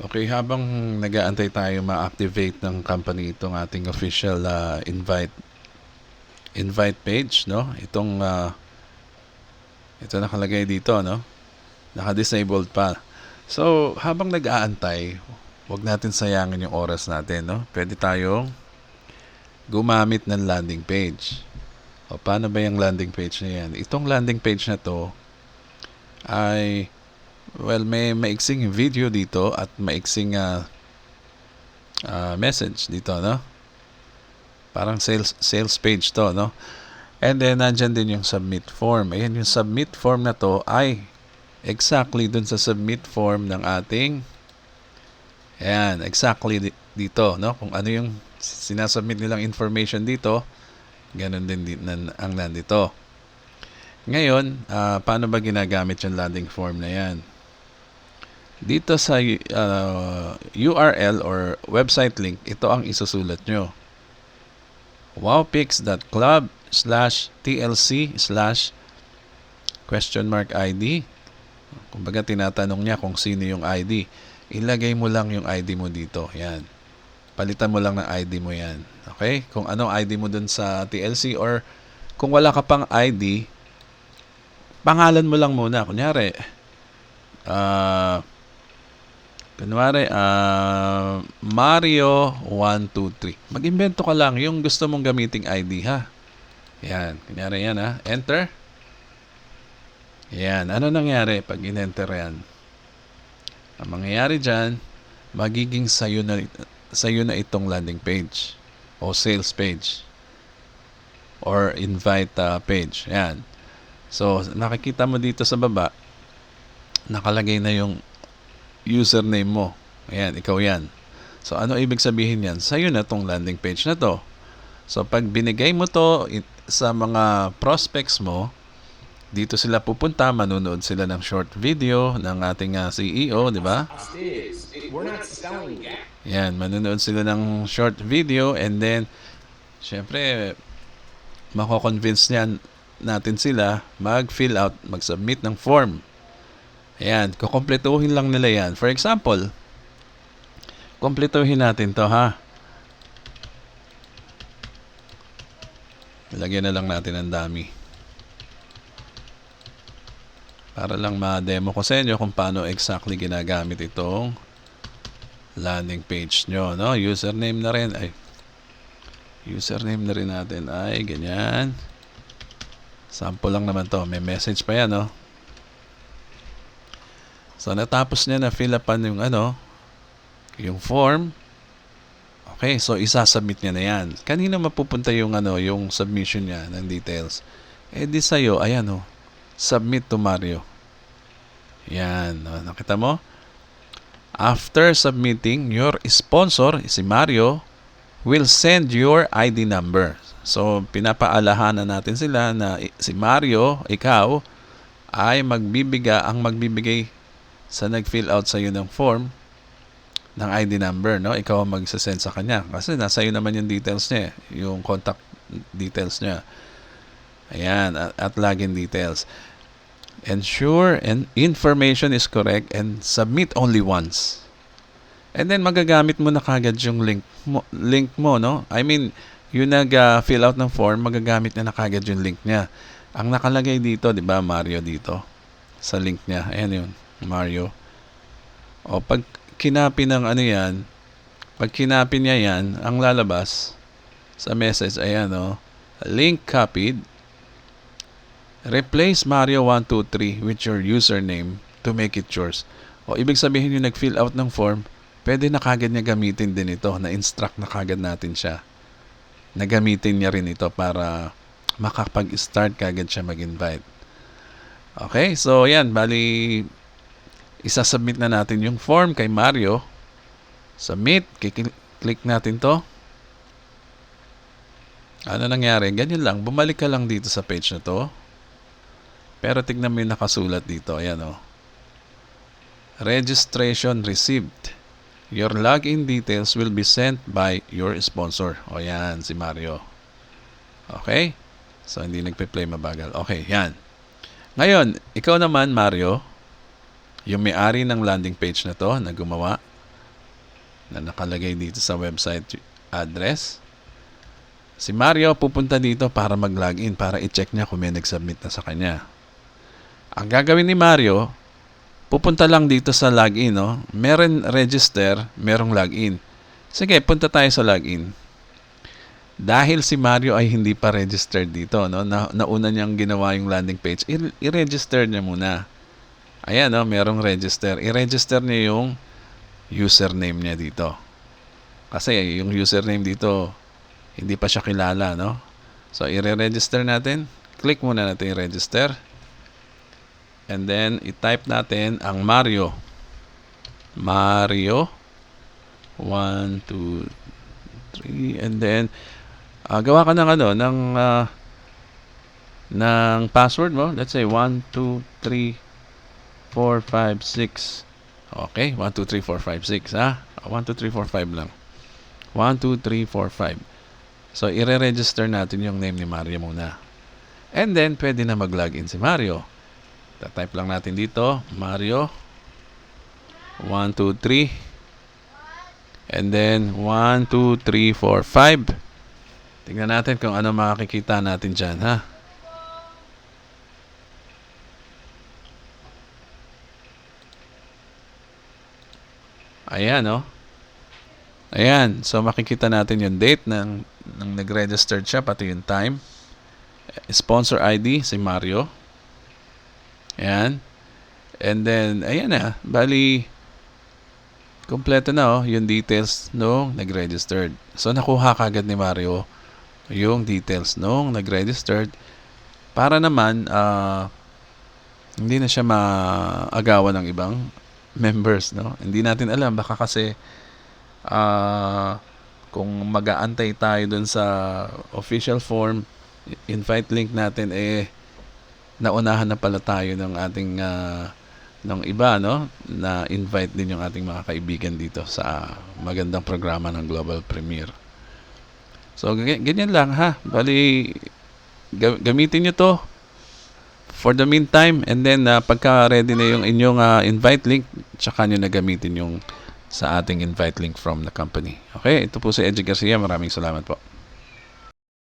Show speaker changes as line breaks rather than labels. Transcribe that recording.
Okay, habang nag-aantay tayo ma-activate ng company itong ating official invite page, no? Ito nakalagay dito, no? Naka-disabled pa. So, habang nag-aantay, wag natin sayangin yung oras natin, no? Pwede tayong gumamit ng landing page. O, paano ba yung landing page na yan? Itong landing page na to ay, well, may maiksing video dito at maiksing message dito, no? Parang sales page to, no? And then, nandyan din yung submit form. Ayan, yung submit form na to ay exactly dun sa submit form ng ating, ayan, exactly dito, no? Kung ano yung sinasubmit nilang information dito, ganun din ang nandito. Ngayon, paano ba ginagamit yung landing form na yan? Dito sa URL or website link, ito ang isusulat nyo. wowpix.club/tlc/ID. Kumbaga tinatanong niya kung sino yung ID. Ilagay mo lang yung ID mo dito. Yan. Palitan mo lang ng ID mo yan. Okay? Kung anong ID mo dun sa TLC or kung wala ka pang ID, pangalan mo lang muna. Kunyari, Mario 123. Mag-invento ka lang yung gusto mong gamiting ID, ha? Yan. Kunyari yan, ha? Enter. Yan. Ano nangyari pag in-enter yan? Ang mangyayari dyan, magiging sayo na itong landing page o sales page or invite page. Yan. So, nakikita mo dito sa baba, nakalagay na yung username mo. Ayan, ikaw yan. So, ano ibig sabihin yan? Sa'yo na tong landing page na to. So, pag binigay mo to sa mga prospects mo, dito sila pupunta, manonood sila ng short video ng ating CEO, di ba? Yan, manonood sila ng short video and then, syempre, mako-convince natin sila mag-fill out, mag-submit ng form. Ayan, kukompletuhin lang nila yan. For example, kumpletuhin natin to, ha? Lagyan na lang natin ang dami. Para lang ma-demo ko sa inyo kung paano exactly ginagamit itong landing page nyo, no? Username na rin. Username na rin natin ay ganyan. Sample lang naman to. May message pa yan, no? So, natapos niya na fill upan yung form. Okay, so isasubmit niya na yan. Kanina mapupunta yung yung submission niya ng details. Di sa'yo, ayan submit to Mario. Yan, nakita mo? After submitting, your sponsor, si Mario, will send your ID number. So, pinapaalahanan natin sila na si Mario, ikaw, ay magbibigay sa nag-fill out sa iyo ng form ng ID number, no? Ikaw ang magsasend sa kanya kasi nasa iyo naman yung details niya, yung contact details niya. Ayan, at login details. Ensure and information is correct and submit only once. And then magagamit mo na kagad yung link mo, no? I mean, yung nag-fill out ng form, magagamit na kagad yung link niya. Ang nakalagay dito, 'di ba, Mario dito sa link niya. Ayan yun. Mario. O pag kinapin ng pag kinapin niya yan, ang lalabas sa message, ayan link copied. Replace Mario 123 with your username to make it yours. O ibig sabihin yung nag-fill out ng form, pwede na kagad niya gamitin din ito. Na-instruct na kagad natin siya. Nagamitin niya rin ito para makapag-start kagad siya mag-invite. Okay, so yan, bali isasubmit na natin yung form kay Mario. Submit, click natin to. Ano nangyari? Ganyan lang, bumalik ka lang dito sa page na to. Pero tignan mo yung nakasulat dito. Ayan registration received. Your login details will be sent by your sponsor. O yan, si Mario. Okay? So, hindi nagpe-play mabagal. Okay, yan. Ngayon, ikaw naman, Mario, yung may-ari ng landing page na to, na gumawa, na nakalagay dito sa website address. Si Mario pupunta dito para mag-login, para i-check niya kung may nag-submit na sa kanya. Ang gagawin ni Mario, pupunta lang dito sa login, no? Meron register, merong login. Sige, punta tayo sa login. Dahil si Mario ay hindi pa registered dito, no? Nauna niyang ginawa yung landing page, i-register niya muna. Ayan, no? Merong register. I-register niya yung username niya dito. Kasi yung username dito, hindi pa siya kilala, no? So, i-register natin. Click muna natin yung register. And then, i-type natin ang Mario. Mario. 1, 2, 3. And then, gawa ka ng ng password mo. Let's say 1, 2, 3, 4, 5, 6. Okay, 1, 2, 3, 4, 5, 6. 1, 2, 3, 4, 5 lang. 1, 2, 3, 4, 5. So, i-register natin yung name ni Mario muna. And then, pwede na mag-login si Mario. Type lang natin dito, Mario. 1, 2, 3. And then, 1, 2, 3, 4, 5. Tingnan natin kung ano makikita natin dyan, ha? Ayan, oh. Ayan. So, makikita natin yung date ng nag-registered siya, pati yung time. Sponsor ID, si Mario. Ayan. And then, ayan na. Bali, kompleto na, oh, yung details nung nag-registered. So, nakuha kagad ni Mario yung details nung nag-registered para naman hindi na siya maagawan ng ibang members, no? Hindi natin alam, baka kasi kung mag-aantay tayo dun sa official form invite link natin, naunahan na pala tayo ng ating ng iba, no? Na invite din yung ating mga kaibigan dito sa magandang programa ng Global Premiere. So, ganyan lang, ha? Bali, gamitin nyo to for the meantime, and then pagka ready na yung inyong invite link, tsaka nyo na gamitin yung sa ating invite link from the company. Okay, ito po si Edgy Garcia. Maraming salamat po.